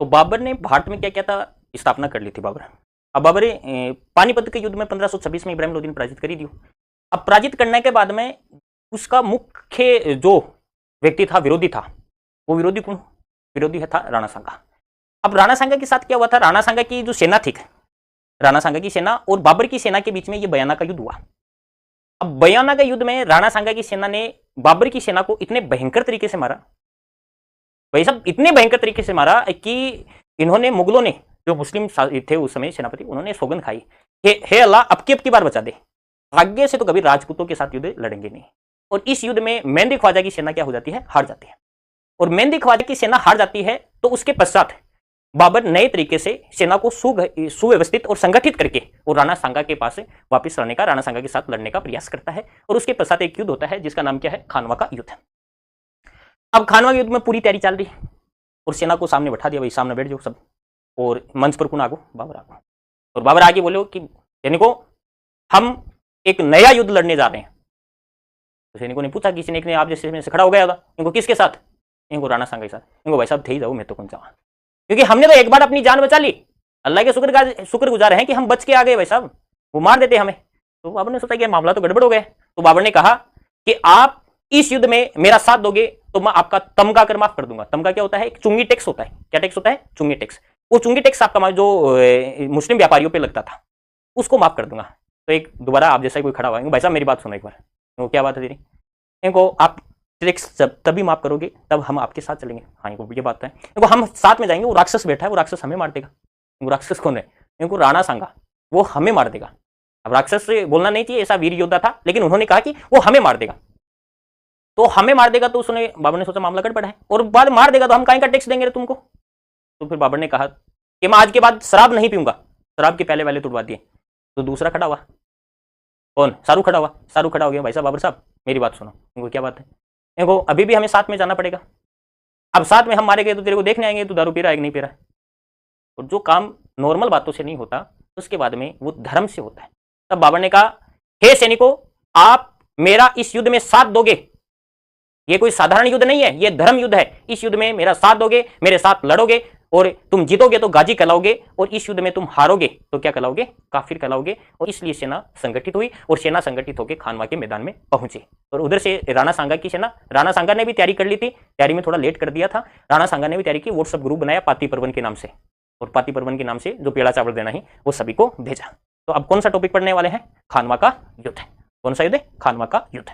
तो बाबर ने भारत में क्या किया था, स्थापना कर ली थी बाबर। अब बाबर पानीपत के युद्ध में 1526 में इब्राहिम लोदी ने पराजित करी दी। अब पराजित करने के बाद में उसका मुख्य जो व्यक्ति था, विरोधी था, वो विरोधी कौन, विरोधी था राणा सांगा। अब राणा सांगा के साथ क्या हुआ था, राणा सांगा की जो सेना थी, राणा सांगा की सेना और बाबर की सेना के बीच में ये बयाना का युद्ध हुआ। अब बयाना का युद्ध में राणा सांगा की सेना ने बाबर की सेना को इतने भयंकर तरीके से मारा, भाई साहब इतने भयंकर तरीके से मारा कि इन्होंने, मुगलों ने, जो मुस्लिम थे उस समय सेनापति, उन्होंने सौगंध खाई, हे अल्लाह अब की बार बचा दे, आगे से तो कभी राजपूतों के साथ युद्ध लड़ेंगे नहीं। और इस युद्ध में मेहंदी ख्वाजा की सेना क्या हो जाती है, हार जाती है। और मेहंदी ख्वाजा की सेना हार जाती है तो उसके पश्चात बाबर नए तरीके से सेना को सुव्यवस्थित और संगठित करके और राणा सांगा के पास वापस रहने का, राणा सांगा के साथ लड़ने का प्रयास करता है। और उसके पश्चात एक युद्ध होता है जिसका नाम क्या है, खानवा का युद्ध। अब खानवा के युद्ध में पूरी तैयारी चल रही और सेना को सामने बैठा दिया, भाई सामने बैठ जाओ सब, और मंच पर कौन आगो, बाबर आगो। और बाबर आगे बोले कि सैनिकों हम एक नया युद्ध लड़ने जा रहे हैं। तो सैनिकों ने पूछा, किसी ने आप जैसे में से खड़ा हो गया था, इनको किसके साथ, इनको राणा सांगा के साथ। इनको भाई साहब थे ही जाओ, मैं तो कौन जाऊँ, क्योंकि हमने तो एक बार अपनी जान बचा ली, अल्लाह के शुक्रगुजार हैं कि हम बच के आ गए, भाई साहब वो मार देते हमें। तो बाबर ने सोचा कि मामला तो गड़बड़ हो गया। तो बाबर ने कहा कि आप इस युद्ध में मेरा साथ दोगे तो मैं आपका तमगा कर माफ कर दूंगा। तमगा क्या होता है, एक चुंगी टैक्स होता है। क्या टैक्स होता है, चुंगी टैक्स। वो चुंगी टैक्स आपका जो मुस्लिम व्यापारियों पे लगता था उसको माफ कर दूंगा। तो एक दोबारा आप जैसा कोई खड़ा हुआ, भाई साहब मेरी बात सुनो एक बार, वो क्या बात है तेरी, इनको आप टैक्स तभी माफ करोगे तब हम आपके साथ चलेंगे। हाँ इनको ये बात है, इनको हम साथ में जाएंगे, वो राक्षस बैठा है, वो राक्षस हमें मार देगा। वो राक्षस कौन है, इनको राणा सांगा, वो हमें मार देगा। अब राक्षस से बोलना नहीं चाहिए, ऐसा वीर योद्धा था, लेकिन उन्होंने कहा कि वो हमें मार देगा। तो हमें मार देगा तो उसने, बाबर ने सोचा मामला गड़बड़ है, और बाद मार देगा तो हम काहे का टैक्स देंगे तुमको। तो फिर बाबर ने कहा कि मैं आज के बाद शराब नहीं पीऊंगा, शराब के पहले वाले तुड़वा दिए। तो दूसरा खड़ा हुआ, कौन, शाहरुख खड़ा हुआ। शाहरुख खड़ा हो गया, भाई साहब बाबर साहब मेरी बात सुनो। इनको क्या बात है, इनको अभी भी हमें साथ में जाना पड़ेगा। अब साथ में हम मारे गए तो तेरे को देखने आएंगे तू दारू पी रहा है कि नहीं पी रहा है। और जो काम नॉर्मल बातों से नहीं होता उसके बाद में वो धर्म से होता है। तब बाबर ने कहा, हे सैनिकों आप मेरा इस युद्ध में साथ दोगे, ये कोई साधारण युद्ध नहीं है, ये धर्म युद्ध है। इस युद्ध में मेरा साथ दोगे, मेरे साथ लड़ोगे, और तुम जीतोगे तो गाजी कहलाओगे, और इस युद्ध में तुम हारोगे तो क्या कहलाओगे, काफिर कहलाओगे। और इसलिए सेना संगठित हुई, और सेना संगठित होकर खानवा के मैदान में पहुंची। और उधर से राणा सांगा की सेना, राणा सांगा ने भी तैयारी कर ली थी, तैयारी में थोड़ा लेट कर दिया था। राणा सांगा ने भी तैयारी की, व्हाट्सएप ग्रुप बनाया पाती परवन के नाम से, और पाती परवन के नाम से जो पेड़ा चावल देना है वो सभी को भेजा। तो अब कौन सा टॉपिक पढ़ने वाले हैं, खानवा का युद्ध। कौन सा युद्ध है, खानवा का युद्ध।